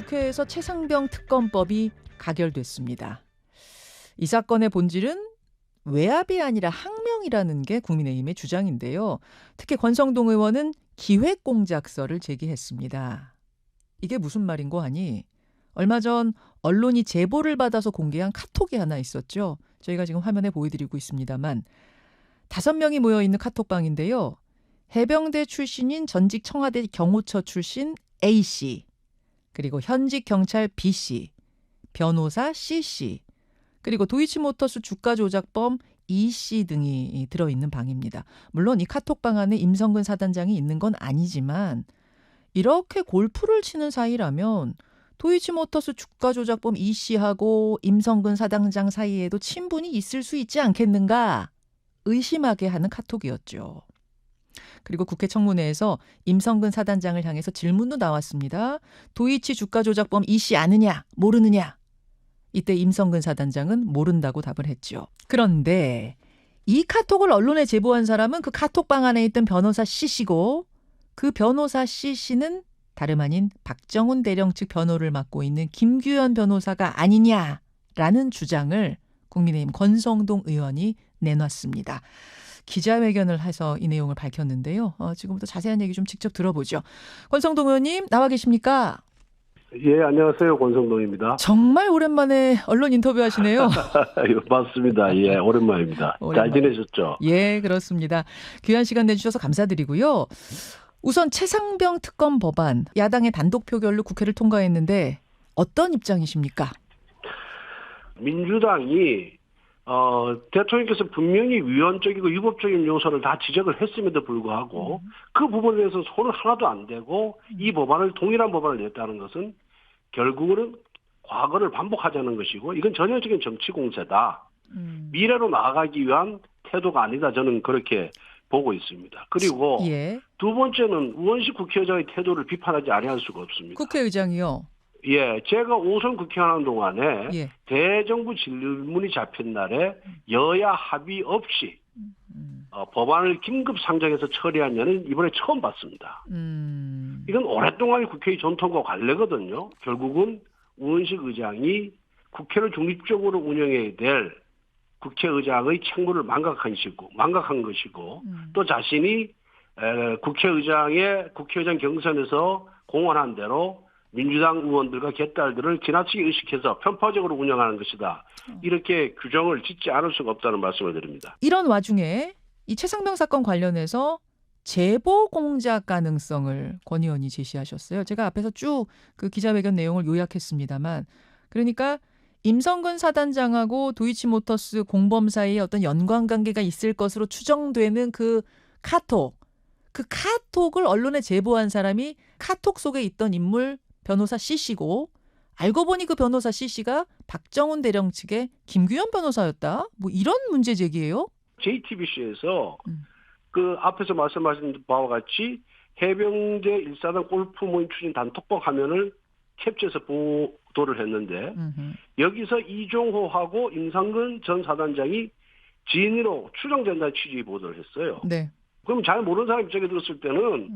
국회에서 최상병 특검법이 가결됐습니다. 이 사건의 본질은 외압이 아니라 항명이라는 게 국민의힘의 주장인데요. 특히 권성동 의원은 기획공작서를 제기했습니다. 이게 무슨 말인고 하니 얼마 전 언론이 제보를 받아서 공개한 카톡이 하나 있었죠. 저희가 지금 화면에 보여드리고 있습니다만 5명이 모여있는 카톡방인데요. 해병대 출신인 전직 청와대 경호처 출신 A씨, 그리고 현직 경찰 B씨, 변호사 C씨, 그리고 도이치모터스 주가 조작범 E씨 등이 들어있는 방입니다. 물론 이 카톡방 안에 임성근 사단장이 있는 건 아니지만 이렇게 골프를 치는 사이라면 도이치모터스 주가 조작범 E씨하고 임성근 사단장 사이에도 친분이 있을 수 있지 않겠는가 의심하게 하는 카톡이었죠. 그리고 국회 청문회에서 임성근 사단장을 향해서 질문도 나왔습니다. 도이치 주가 조작범 E씨 아느냐 모르느냐. 이때 임성근 사단장은 모른다고 답을 했죠. 그런데 이 카톡을 언론에 제보한 사람은 그 카톡방 안에 있던 변호사 C씨고 그 변호사 C씨는 다름 아닌 박정훈 대령 측 변호를 맡고 있는 김규현 변호사가 아니냐라는 주장을 국민의힘 권성동 의원이 내놨습니다. 기자회견을 해서 이 내용을 밝혔는데요. 지금부터 자세한 얘기 좀 직접 들어보죠. 권성동 의원님 나와 계십니까? 예, 안녕하세요. 권성동입니다. 정말 오랜만에 언론 인터뷰하시네요. 맞습니다. 예, 오랜만입니다. 잘 지내셨죠? 예, 그렇습니다. 귀한 시간 내주셔서 감사드리고요. 우선 최상병 특검 법안 야당의 단독 표결로 국회를 통과했는데 어떤 입장이십니까? 민주당이 대통령께서 분명히 위헌적이고 위법적인 요소를 다 지적을 했음에도 불구하고 그 부분에 대해서 손을 하나도 안 대고 이 법안을 동일한 법안을 냈다는 것은 결국은 과거를 반복하자는 것이고 이건 전형적인 정치 공세다. 미래로 나아가기 위한 태도가 아니다. 저는 그렇게 보고 있습니다. 그리고 예. 두 번째는 우원식 국회의장의 태도를 비판하지 아니할 수가 없습니다. 국회의장이요? 예, 제가 5선 국회의원 동안에 예. 대정부 질문이 잡힌 날에 여야 합의 없이 법안을 긴급 상정해서 처리한 년은 이번에 처음 봤습니다. 이건 오랫동안 국회의 전통과 관례거든요. 결국은 우원식 의장이 국회를 중립적으로 운영해야 될 국회의장의 책무를 망각한 것이고 또 자신이 국회의장 경선에서 공언한 대로 민주당 의원들과 갯딸들을 지나치게 의식해서 편파적으로 운영하는 것이다. 이렇게 규정을 짓지 않을 수가 없다는 말씀을 드립니다. 이런 와중에 이 최상병 사건 관련해서 제보 공작 가능성을 권 의원이 제시하셨어요. 제가 앞에서 쭉 그 기자회견 내용을 요약했습니다만 그러니까 임성근 사단장하고 도이치모터스 공범 사이에 어떤 연관관계가 있을 것으로 추정되는 그 카톡을 언론에 제보한 사람이 카톡 속에 있던 인물 변호사 C씨고 알고 보니 그 변호사 C씨가 박정훈 대령 측의 김규현 변호사였다. 뭐 이런 문제 제기예요? JTBC에서 그 앞에서 말씀하신 바와 같이 해병대 1사단 골프 모임 추진 단톡방 화면을 캡처해서 보도를 했는데 여기서 이종호하고 임성근 전 사단장이 지인으로 추정된다는 취지의 보도를 했어요. 네. 그럼 잘 모르는 사람 입장에 들었을 때는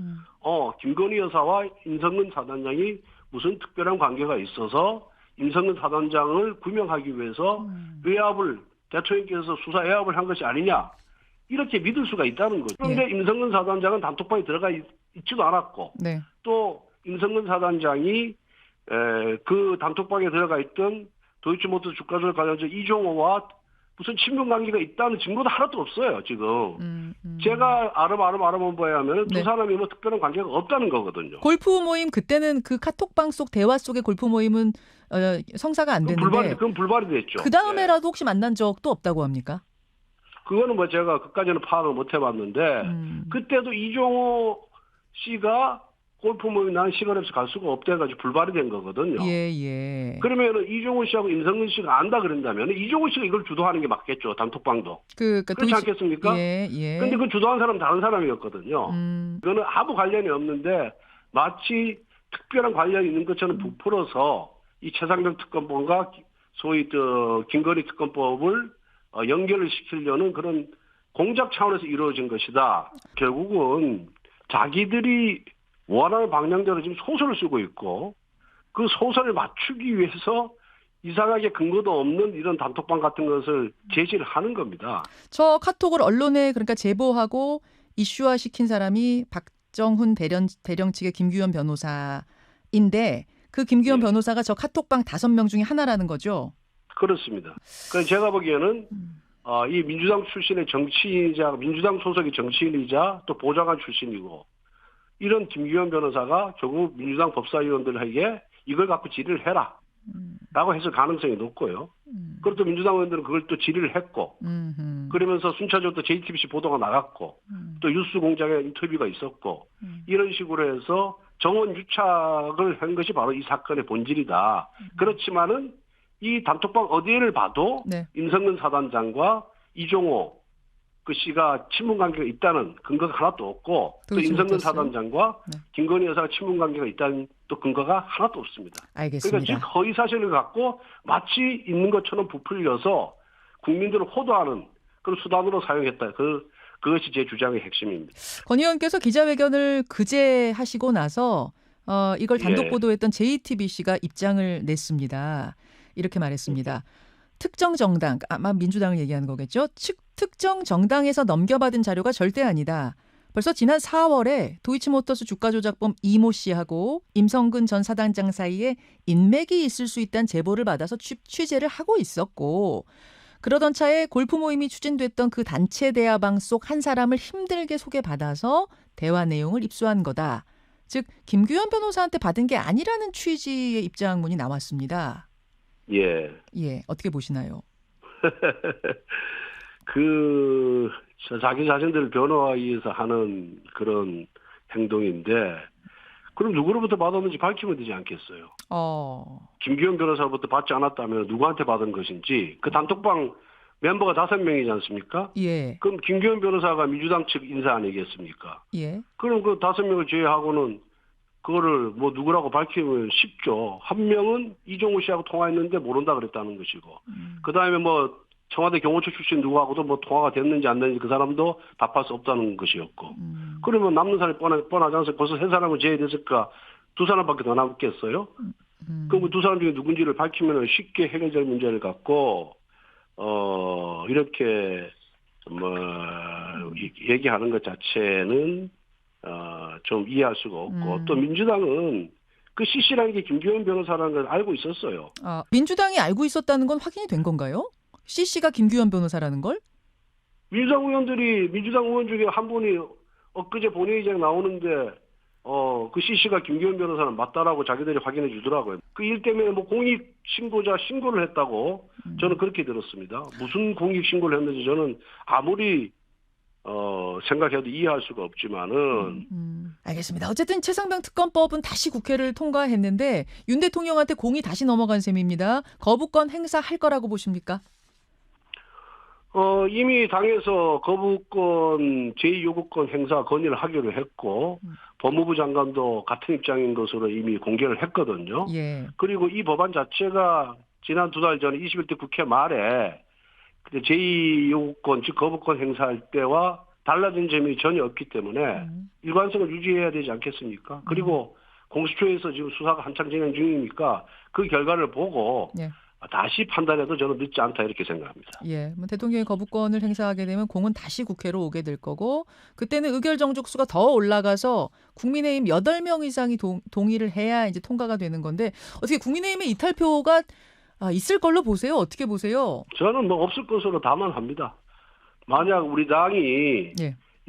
김건희 여사와 임성근 사단장이 무슨 특별한 관계가 있어서 임성근 사단장을 구명하기 위해서 외압을 대통령께서 수사 외압을 한 것이 아니냐 이렇게 믿을 수가 있다는 거죠. 그런데 임성근 사단장은 단톡방에 들어가 있지도 않았고 네. 또 임성근 사단장이 그 단톡방에 들어가 있던 도이치모터스 주가 조작 관련자 이종호와 무슨 친분 관계가 있다는 증거도 하나도 없어요, 지금. 제가 알아본 바에 하면 두 사람이 뭐 특별한 관계가 없다는 거거든요. 골프 모임 그때는 그 카톡방 속 대화 속의 골프 모임은 성사가 안 됐는데 그건 불발이 됐죠. 그 다음에라도 혹시 만난 적도 없다고 합니까? 그거는 뭐 제가 그까지는 파악을 못 해봤는데 그때도 이종호 씨가 골프 모임 나는 시간 없이 갈 수가 없대가지고 불발이 된 거거든요. 예. 그러면 이종호 씨하고 임성근 씨가 안다 그런다면 이종호 씨가 이걸 주도하는 게 맞겠죠. 단톡방도. 그러니까 그렇지 않겠습니까? 예. 근데 그 주도한 사람은 다른 사람이었거든요. 이거는 아무 관련이 없는데 마치 특별한 관련이 있는 것처럼 부풀어서 이 최상병 특검법과 소위 김건희 특검법을 연결을 시키려는 그런 공작 차원에서 이루어진 것이다. 결국은 자기들이 원하는 방향대로 지금 소설을 쓰고 있고 그 소선을 맞추기 위해서 이상하게 근거도 없는 이런 단톡방 같은 것을 제시를 하는 겁니다. 저 카톡을 언론에 그러니까 제보하고 이슈화 시킨 사람이 박정훈 대령 측의 김규현 변호사인데 그 김규현 예. 변호사가 저 카톡방 5명 중에 하나라는 거죠? 그렇습니다. 그래서 제가 보기에는 이 민주당 출신의 정치인이자 민주당 소속의 정치인이자 또 보좌관 출신이고 이런 김규현 변호사가 결국 민주당 법사위원들에게 이걸 갖고 질의를 해라 라고 해서 가능성이 높고요. 그리고 또 민주당 의원들은 그걸 또 질의를 했고 그러면서 순차적으로 또 JTBC 보도가 나갔고 또 뉴스공장에 인터뷰가 있었고 이런 식으로 해서 정원 유착을 한 것이 바로 이 사건의 본질이다. 그렇지만은 이 단톡방 어디를 봐도 네. 임성근 사단장과 이종호 그 씨가 친분 관계가 있다는 근거가 하나도 없고 또 임성근 사단장과 네. 김건희 여사가 친분 관계가 있다는 또 근거가 하나도 없습니다. 알겠습니다. 그러니까 즉 허위 사실을 갖고 마치 있는 것처럼 부풀려서 국민들을 호도하는 그런 수단으로 사용했다. 그것이 제 주장의 핵심입니다. 권 의원께서 기자회견을 그제 하시고 나서 이걸 단독 보도했던 JTBC가 입장을 냈습니다. 이렇게 말했습니다. 특정 정당, 아마 민주당을 얘기하는 거겠죠. 특정 정당에서 넘겨받은 자료가 절대 아니다. 벌써 지난 4월에 도이치모터스 주가 조작범 이모 씨하고 임성근 전 사단장 사이에 인맥이 있을 수 있다는 제보를 받아서 취재를 하고 있었고 그러던 차에 골프 모임이 추진됐던 그 단체 대화방 속 한 사람을 힘들게 소개받아서 대화 내용을 입수한 거다. 즉 김규현 변호사한테 받은 게 아니라는 취지의 입장문이 나왔습니다. 예. 예, 어떻게 보시나요? 자기 자신들을 변호하기 위해서 하는 그런 행동인데, 그럼 누구로부터 받았는지 밝히면 되지 않겠어요? 김규현 변호사로부터 받지 않았다면 누구한테 받은 것인지, 그 단톡방 멤버가 5명이지 않습니까? 예. 그럼 김규현 변호사가 민주당 측 인사 아니겠습니까? 예. 그럼 그 5명을 제외하고는 그거를 뭐 누구라고 밝히면 쉽죠. 한 명은 이종우 씨하고 통화했는데 모른다 그랬다는 것이고, 그 다음에 뭐 청와대 경호처 출신 누구하고도 뭐 통화가 됐는지 안 됐는지 그 사람도 답할 수 없다는 것이었고, 그러면 남는 사람이 뻔하지 않습니까? 벌써 3사람을 제외됐을까? 2사람밖에 더 남겠어요? 그럼 그 2사람 중에 누군지를 밝히면 쉽게 해결될 문제를 갖고 이렇게 뭐 얘기하는 것 자체는 좀 이해할 수가 없고 또 민주당은 그 CC라는 게 김규현 변호사라는 걸 알고 있었어요. 민주당이 알고 있었다는 건 확인이 된 건가요? CC가 김규현 변호사라는 걸? 민주당 의원 중에 한 분이 엊그제 본회의장에 나오는데 그 CC가 김규현 변호사는 맞다라고 자기들이 확인해 주더라고요. 그 일 때문에 뭐 공익 신고자 신고를 했다고 저는 그렇게 들었습니다. 무슨 공익 신고를 했는지 저는 아무리 생각해도 이해할 수가 없지만은. 알겠습니다. 어쨌든 최상병 특검법은 다시 국회를 통과했는데 윤 대통령한테 공이 다시 넘어간 셈입니다. 거부권 행사할 거라고 보십니까? 이미 당에서 거부권, 제2요구권 행사 건의를 하기로 했고, 법무부 장관도 같은 입장인 것으로 이미 공개를 했거든요. 예. 그리고 이 법안 자체가 지난 2달 전에 21대 국회 말에 제2요구권, 즉 거부권 행사할 때와 달라진 점이 전혀 없기 때문에 일관성을 유지해야 되지 않겠습니까? 그리고 공수처에서 지금 수사가 한창 진행 중이니까 그 결과를 보고 예. 다시 판단해도 저는 늦지 않다 이렇게 생각합니다. 예, 뭐 대통령이 거부권을 행사하게 되면 공은 다시 국회로 오게 될 거고 그때는 의결 정족수가 더 올라가서 국민의힘 8명 이상이 동의를 해야 이제 통과가 되는 건데 어떻게 국민의힘의 이탈표가 있을 걸로 보세요? 어떻게 보세요? 저는 뭐 없을 것으로 다만합니다. 만약 우리 당이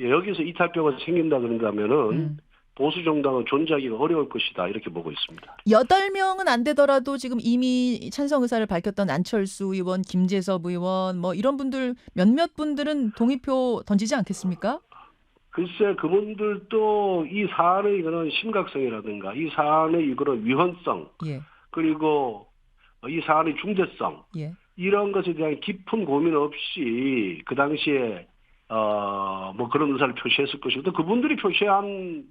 여기서 이탈표가 생긴다 그런다면은 보수 정당은 존재하기가 어려울 것이다 이렇게 보고 있습니다. 8명은 안 되더라도 지금 이미 찬성 의사를 밝혔던 안철수 의원, 김재섭 의원 뭐 이런 분들 몇몇 분들은 동의표 던지지 않겠습니까? 글쎄 그분들도 이 사안의 그런 심각성이라든가 이 사안의 그런 위헌성 그리고 이 사안의 중대성 이런 것에 대한 깊은 고민 없이 그 당시에 뭐 그런 의사를 표시했을 것이고 또 그분들이 표시한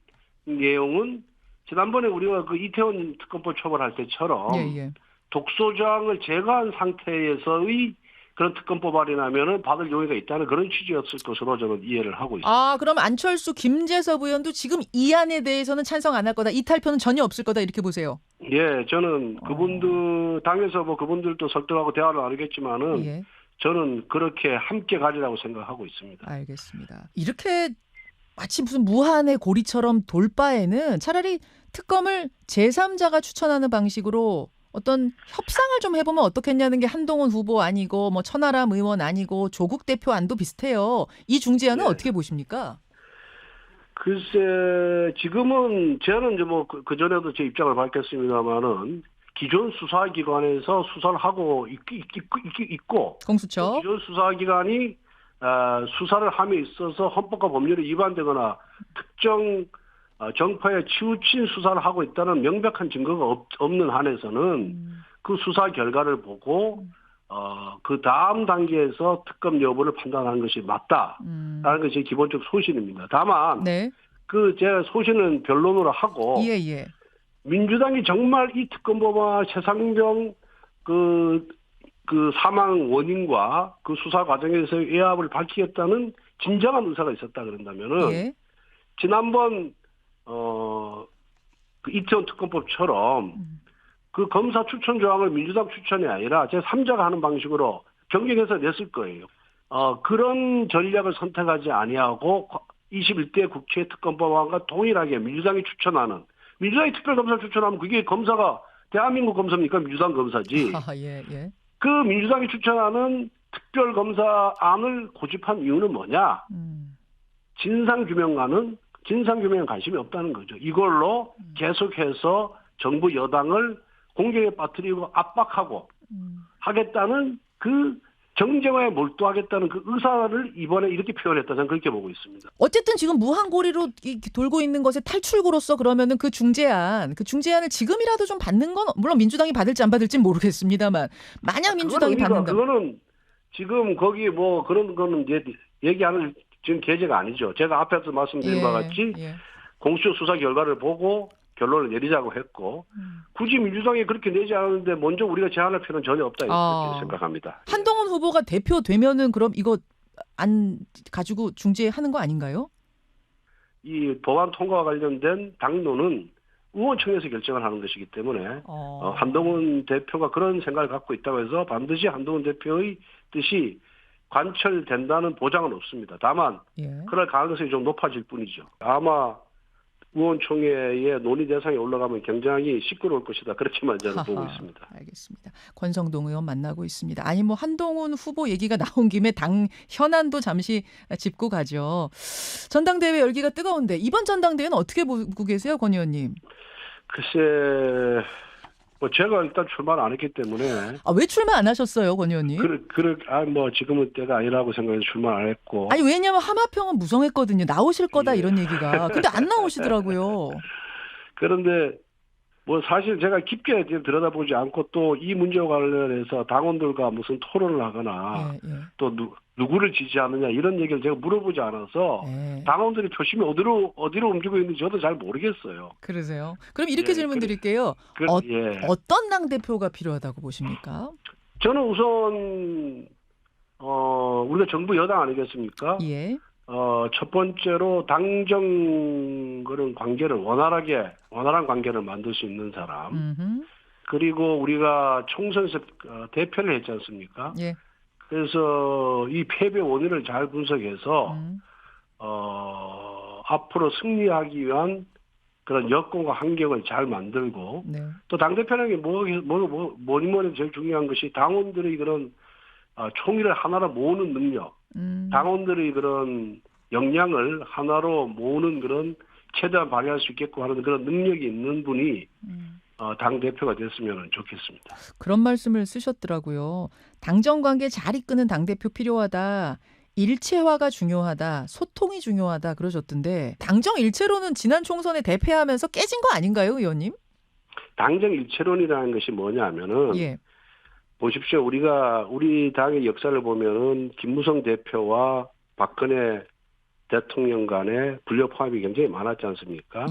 내용은 지난번에 우리가 그 이태원 특검법 처벌할 때처럼 독소조항을 제거한 상태에서의 그런 특검법 발의하면은 받을 용의가 있다는 그런 취지였을 것으로 저는 이해를 하고 있습니다. 아, 그럼 안철수, 김재섭 의원도 지금 이 안에 대해서는 찬성 안 할 거다. 이탈표는 전혀 없을 거다. 이렇게 보세요. 예, 저는 그분들 당에서 뭐 그분들도 설득하고 대화를 나누겠지만은 예. 저는 그렇게 함께 가리라고 생각하고 있습니다. 알겠습니다. 이렇게 마치 무슨 무한의 고리처럼 돌 바에는 차라리 특검을 제3자가 추천하는 방식으로 어떤 협상을 좀 해보면 어떻겠냐는 게 한동훈 후보 아니고 뭐 천하람 의원 아니고 조국 대표 안도 비슷해요. 이 중재안은 네. 어떻게 보십니까? 글쎄, 지금은 저는 이제 뭐 그 전에도 제 입장을 밝혔습니다만은 기존 수사기관에서 수사를 하고 있고 공수처. 기존 수사기관이 수사를 함에 있어서 헌법과 법률에 위반되거나 특정 정파에 치우친 수사를 하고 있다는 명백한 증거가 없는 한에서는 그 수사 결과를 보고 그 다음 단계에서 특검 여부를 판단하는 것이 맞다라는 것이 기본적 소신입니다. 다만 네. 그 제 소신은 변론으로 하고 예. 민주당이 정말 이 특검법과 최상병 그 사망 원인과 그 수사 과정에서의 외압을 밝히겠다는 진정한 의사가 있었다 그런다면은 예. 지난번 그 이태원 특검법처럼 그 검사 추천 조항을 민주당 추천이 아니라 제3자가 하는 방식으로 변경해서 냈을 거예요. 그런 전략을 선택하지 아니하고 21대 국회 특검법안과 동일하게 민주당이 추천하는 민주당이 특별검사를 추천하면 그게 검사가 대한민국 검사입니까? 민주당 검사지. 예. 그 민주당이 추천하는 특별검사안을 고집한 이유는 뭐냐? 진상규명에 관심이 없다는 거죠. 이걸로 계속해서 정부 여당을 공격에 빠뜨리고 압박하고 하겠다는 그 정쟁화에 몰두하겠다는 그 의사를 이번에 이렇게 표현했다. 저는 그렇게 보고 있습니다. 어쨌든 지금 무한고리로 돌고 있는 것의 탈출구로서 그러면은 그 중재안을 지금이라도 좀 받는 건 물론 민주당이 받을지 안 받을지 모르겠습니다만 만약 민주당이 받는다. 그거는 지금 거기 뭐 그런 거는 이제 얘기하는 지금 계제가 아니죠. 제가 앞에서 말씀드린 바와 같이 공수처 수사 결과를 보고 결론을 내리자고 했고 굳이 민주당이 그렇게 내지 않았는데 먼저 우리가 제안할 필요는 전혀 없다 이렇게 생각합니다. 한동훈 후보가 대표 되면은 그럼 이거 안 가지고 중재하는 거 아닌가요? 이 법안 통과와 관련된 당론은 의원총회에서 결정을 하는 것이기 때문에 한동훈 대표가 그런 생각을 갖고 있다고 해서 반드시 한동훈 대표의 뜻이 관철된다는 보장은 없습니다. 다만 그럴 가능성이 좀 높아질 뿐이죠. 아마 의원총회의 논의 대상에 올라가면 굉장히 시끄러울 것이다. 그렇게만 저는 보고 있습니다. 알겠습니다. 권성동 의원 만나고 있습니다. 아니 뭐 한동훈 후보 얘기가 나온 김에 당 현안도 잠시 짚고 가죠. 전당대회 열기가 뜨거운데 이번 전당대회는 어떻게 보고 계세요, 권 의원님? 글쎄, 뭐 제가 일단 출마를 안 했기 때문에. 왜 출마 안 하셨어요, 권 의원님? 뭐 지금은 때가 아니라고 생각해서 출마 안 했고. 아니 왜냐면 하마평은 무성했거든요. 나오실 거다 이런 얘기가. 근데 안 나오시더라고요. 그런데 뭐 사실 제가 깊게 들여다보지 않고 또 이 문제와 관련해서 당원들과 무슨 토론을 하거나 또 누구를 지지하느냐 이런 얘기를 제가 물어보지 않아서 당원들이 표심이 어디로 움직이고 있는지 저도 잘 모르겠어요. 그러세요? 그럼 이렇게 질문 드릴게요. 어떤 당대표가 필요하다고 보십니까? 저는 우선 우리가 정부 여당 아니겠습니까? 첫 번째로 당정 그런 관계를 원활한 관계를 만들 수 있는 사람. 그리고 우리가 총선에서 대표를 했지 않습니까? 그래서 이 패배 원인을 잘 분석해서 앞으로 승리하기 위한 그런 여건과 환경을 잘 만들고 또 당대표라는 게 뭐니 제일 중요한 것이 당원들의 그런 총의를 하나로 모으는 능력, 당원들의 그런 역량을 하나로 모으는 그런 최대한 발휘할 수 있게끔 하는 그런 능력이 있는 분이 당대표가 됐으면 좋겠습니다. 그런 말씀을 쓰셨더라고요. 당정관계 잘 이끄는 당대표 필요하다. 일체화가 중요하다. 소통이 중요하다. 그러셨던데 당정 일체론은 지난 총선에 대패하면서 깨진 거 아닌가요, 의원님? 당정 일체론이라는 것이 뭐냐면은 보십시오. 우리 당의 역사를 보면은 김무성 대표와 박근혜 대통령 간의 불협화음이 굉장히 많았지 않습니까?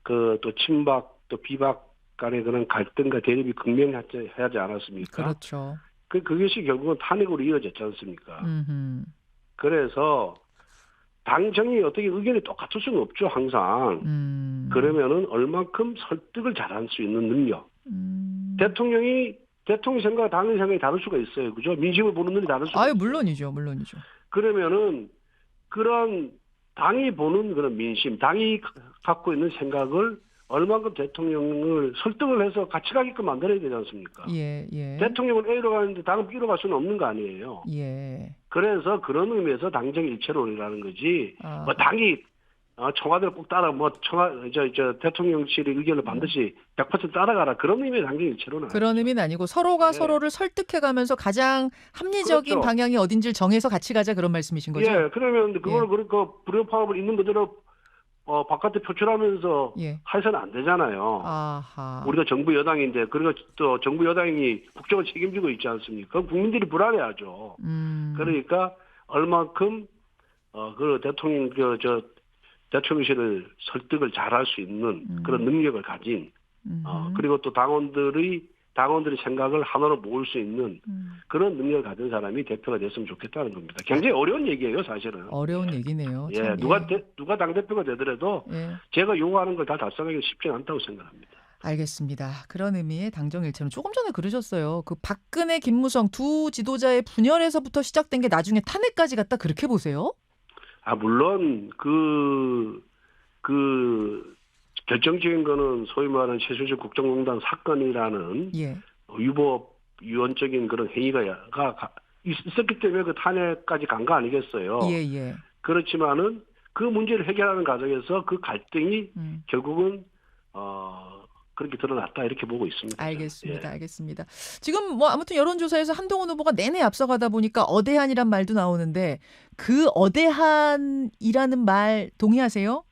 그 또 친박 또 비박 간의 그런 갈등과 대립이 극명하지 않았습니까? 그렇죠. 그것이 결국은 탄핵으로 이어졌지 않습니까? 그래서 당정이 어떻게 의견이 똑같을 수는 없죠, 항상. 그러면은 얼만큼 설득을 잘할 수 있는 능력. 대통령 생각과 당의 생각이 다를 수가 있어요. 그죠? 민심을 보는 눈이 다를 수가 있어요. 물론이죠. 그러면은 그런 당이 보는 그런 민심, 당이 갖고 있는 생각을 얼만큼 대통령을 설득을 해서 같이 가게끔 만들어야 되지 않습니까? 예. 대통령은 A로 가는데 당은 B로 갈 수는 없는 거 아니에요. 예. 그래서 그런 의미에서 당정 일체론이라는 거지. 뭐 당이 청와대를 꼭 따라 대통령실의 의견을 반드시 100% 따라가라 그런 의미의 당정 일체론은 그런 의미는 아니고 서로가 서로를 설득해가면서 가장 합리적인 방향이 어딘지를 정해서 같이 가자 그런 말씀이신 거죠? 예. 그러면 그걸 그러니까 불협화음을 있는 그대로 바깥에 표출하면서 해서는 안 되잖아요. 아하. 우리가 정부 여당인데 그리고 또 정부 여당이 국정을 책임지고 있지 않습니까? 국민들이 불안해하죠. 그러니까 얼만큼 그 대통령실을 설득을 잘할 수 있는 그런 능력을 가진 그리고 또 당원들의 생각을 하나로 모을 수 있는 그런 능력을 가진 사람이 대표가 됐으면 좋겠다는 겁니다. 굉장히 어려운 얘기예요, 사실은. 어려운 얘기네요. 참, 누가 당대표가 되더라도 제가 요구하는 걸 다 달성하기 쉽지는 않다고 생각합니다. 알겠습니다. 그런 의미의 당정일체는 조금 전에 그러셨어요. 그 박근혜, 김무성 두 지도자의 분열에서부터 시작된 게 나중에 탄핵까지 갔다 그렇게 보세요? 물론 결정적인 거는 소위 말하는 최순실 국정농단 사건이라는 유원적인 그런 행위가 있었기 때문에 그 탄핵까지 간 거 아니겠어요? 예. 그렇지만은 그 문제를 해결하는 과정에서 그 갈등이 결국은 그렇게 드러났다 이렇게 보고 있습니다. 알겠습니다. 지금 아무튼 여론조사에서 한동훈 후보가 내내 앞서가다 보니까 어대한이란 말도 나오는데 그 어대한이라는 말 동의하세요?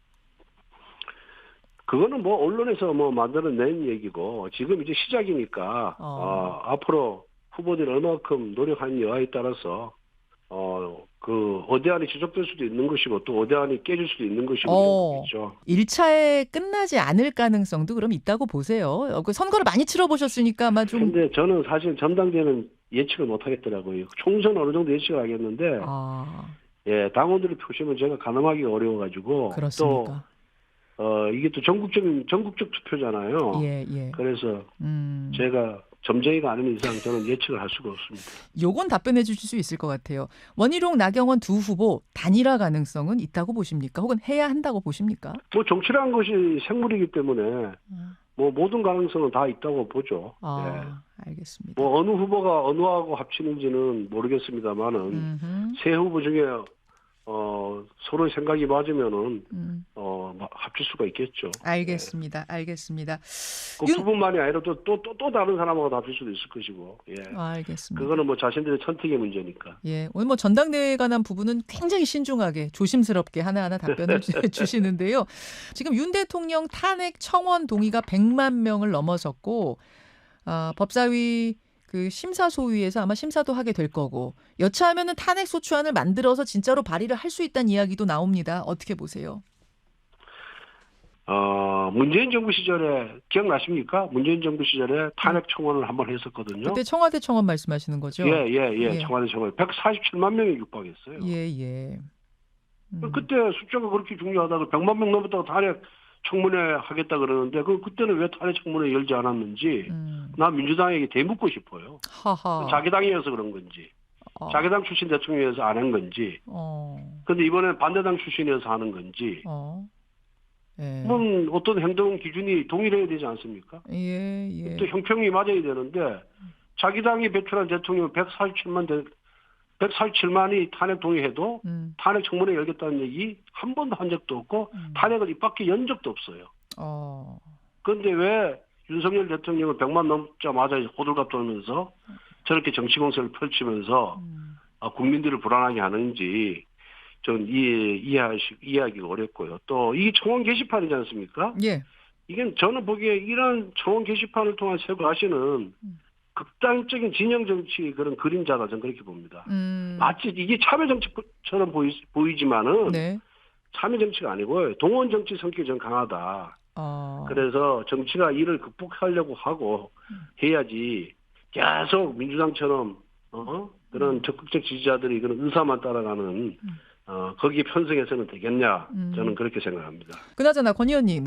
그거는 언론에서 만들어낸 얘기고 지금 이제 시작이니까 앞으로 후보들이 얼마큼 노력하는 여하에 따라서 그 어대한이 지속될 수도 있는 것이고 또 어대한이 깨질 수도 있는 것이고 그렇죠. 1차에 끝나지 않을 가능성도 그럼 있다고 보세요. 그 선거를 많이 치러보셨으니까 아마 좀. 근데 저는 사실 전당대회는 예측을 못 하겠더라고요. 총선 어느 정도 예측을 하겠는데 당원들의 표심은 제가 가늠하기가 어려워가지고 그렇습니까? 또 이게 또 전국적 투표잖아요. 예. 그래서 제가 점쟁이가 아닌 이상 저는 예측을 할 수가 없습니다. 요건 답변해 주실 수 있을 것 같아요. 원희룡, 나경원 두 후보 단일화 가능성은 있다고 보십니까? 혹은 해야 한다고 보십니까? 정치라는 것이 생물이기 때문에 모든 가능성은 다 있다고 보죠. 알겠습니다. 어느 후보가 어느하고 합치는지는 모르겠습니다만은 세 후보 중에 서로의 생각이 맞으면은 합칠 수가 있겠죠. 알겠습니다. 그 두 분만이 아니라 또 다른 사람하고도 합칠 수도 있을 것이고. 알겠습니다. 그거는 자신들의 선택의 문제니까. 오늘 전당대회에 관한 부분은 굉장히 신중하게 조심스럽게 하나하나 답변을 주시는데요. 지금 윤 대통령 탄핵 청원 동의가 100만 명을 넘어섰고 법사위 그 심사소위에서 아마 심사도 하게 될 거고 여차하면은 탄핵 소추안을 만들어서 진짜로 발의를 할 수 있다는 이야기도 나옵니다. 어떻게 보세요? 문재인 정부 시절에 기억나십니까? 문재인 정부 시절에 탄핵 청원을 한번 했었거든요. 그때 청와대 청원 말씀하시는 거죠? 예. 청와대 청원 147만 명이 육박했어요. 예. 그때 숫자가 그렇게 중요하다고 100만 명 넘었다고 탄핵 청문회 하겠다 그러는데 그때는 왜 탄핵 청문회 열지 않았는지 나 민주당에게 대묻고 싶어요. 자기 당이어서 그런 건지 자기 당 출신 대통령이어서 안 한 건지 근데 이번엔 반대당 출신이어서 하는 건지 어떤 행동 기준이 동일해야 되지 않습니까? 또 형평이 맞아야 되는데 자기 당이 배출한 대통령 147만이 탄핵 동의해도 탄핵 청문회 열겠다는 얘기 한 번도 한 적도 없고 탄핵을 입 밖에 연 적도 없어요. 그런데 왜 윤석열 대통령은 100만 넘자마자 호들갑 떨면서 저렇게 정치 공세를 펼치면서 국민들을 불안하게 하는지 좀 이해하기가 어렵고요. 또 이게 청원 게시판이지 않습니까? 이게 저는 보기에 이런 청원 게시판을 통한 세부하시는 극단적인 진영 정치 그런 그림자다 저는 그렇게 봅니다. 마치 이게 참여 정치처럼 보이지만은 참여 정치가 아니고요. 동원 정치 성격이 좀 강하다. 그래서 정치가 이를 극복하려고 하고 해야지 계속 민주당처럼 그런 적극적 지지자들이 그런 의사만 따라가는 거기에 편승해서는 되겠냐? 저는 그렇게 생각합니다. 그나저나 권 의원님,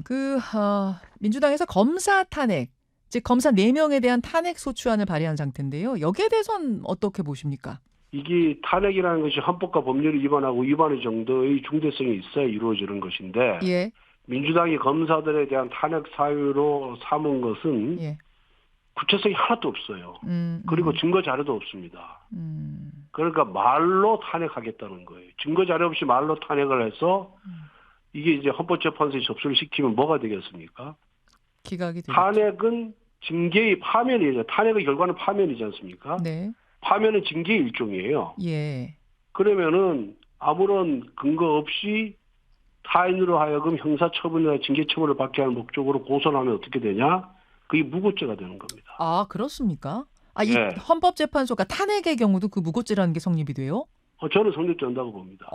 민주당에서 검사 탄핵, 즉 검사 4명에 대한 탄핵 소추안을 발의한 상태인데요. 여기에 대해서는 어떻게 보십니까? 이게 탄핵이라는 것이 헌법과 법률을 위반하고 위반의 정도의 중대성이 있어야 이루어지는 것인데 예. 민주당이 검사들에 대한 탄핵 사유로 삼은 것은 예. 구체성이 하나도 없어요. 그리고 증거 자료도 없습니다. 그러니까 말로 탄핵하겠다는 거예요. 증거 자료 없이 말로 탄핵을 해서 이게 이제 헌법재판소에 접수를 시키면 뭐가 되겠습니까? 기각이 되겠죠. 탄핵은 징계의 파면이죠. 탄핵의 결과는 파면이지 않습니까? 네. 파면은 징계의 일종이에요. 예. 그러면은 아무런 근거 없이 타인으로 하여금 형사처분이나 징계처분을 받게 하는 목적으로 고소를 하면 어떻게 되냐? 그게 무고죄가 되는 겁니다. 아, 그렇습니까? 이 네. 헌법재판소가 탄핵의 경우도 그 무고죄라는 게 성립이 돼요? 저는 성립된다고 봅니다.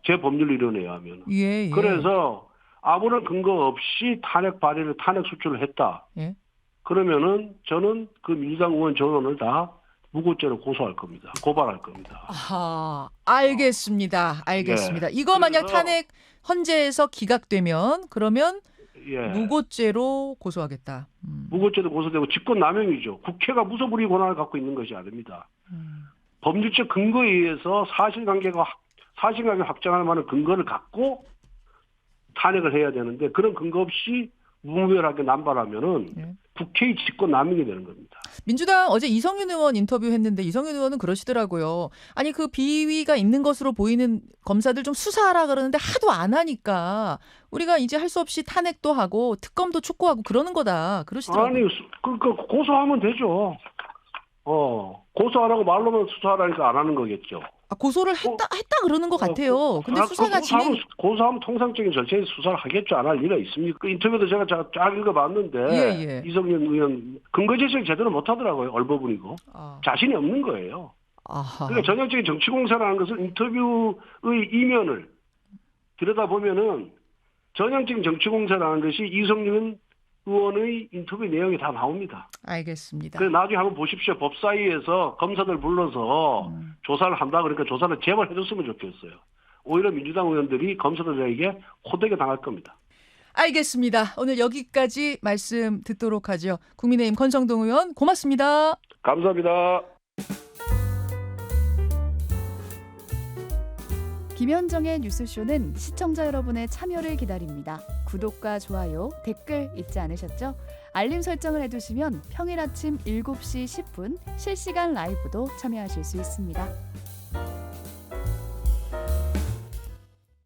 제 법률 이론에 의하면. 예. 그래서 아무런 근거 없이 탄핵 발의를 탄핵 소추를 했다. 예. 그러면은 저는 그 민주당 의원 전원을 다 무고죄로 고소할 겁니다. 고발할 겁니다. 아하, 알겠습니다. 네. 이거 만약 그래서- 탄핵 헌재에서 기각되면 그러면 예. 무고죄로 고소하겠다. 무고죄도 고소되고 직권남용이죠. 국회가 무소불위 권한을 갖고 있는 것이 아닙니다. 법률적 근거에 의해서 사실관계 확정할 만한 근거를 갖고 탄핵을 해야 되는데 그런 근거 없이 무분별하게 남발하면은 예. 국회의 직권남용이 되는 겁니다. 민주당 어제 이성윤 의원 인터뷰했는데 이성윤 의원은 그러시더라고요. 아니 그 비위가 있는 것으로 보이는 검사들 좀 수사하라 그러는데 하도 안 하니까 우리가 이제 할 수 없이 탄핵도 하고 특검도 촉구하고 그러는 거다. 그러시더라고요. 아니 그러니까 고소하면 되죠. 고소하라고 말로만 수사하라니까 안 하는 거겠죠. 고소를 했다 그러는 것 같아요. 근데 수사가 고소하면 통상적인 절차에 수사를 하겠죠. 안 할 리가 있습니까? 그 인터뷰도 제가 쫙 읽어봤는데 예. 이성윤 의원 근거 제시를 제대로 못하더라고요. 얼버무리고 자신이 없는 거예요. 아하. 그러니까 전형적인 정치공세라는 것은 인터뷰의 이면을 들여다보면은 전형적인 정치공세라는 것이 이성윤 의원의 인터뷰 내용이 다 나옵니다. 알겠습니다. 그래서 나중에 한번 보십시오. 법사위에서 검사들 불러서 조사를 한다 그러니까 조사를 제발 해줬으면 좋겠어요. 오히려 민주당 의원들이 검사들에게 호되게 당할 겁니다. 알겠습니다. 오늘 여기까지 말씀 듣도록 하죠. 국민의힘 권성동 의원 고맙습니다. 감사합니다. 김현정의 뉴스쇼는 시청자 여러분의 참여를 기다립니다. 구독과 좋아요, 댓글 잊지 않으셨죠? 알림 설정을 해두시면 평일 아침 7시 10분 실시간 라이브도 참여하실 수 있습니다.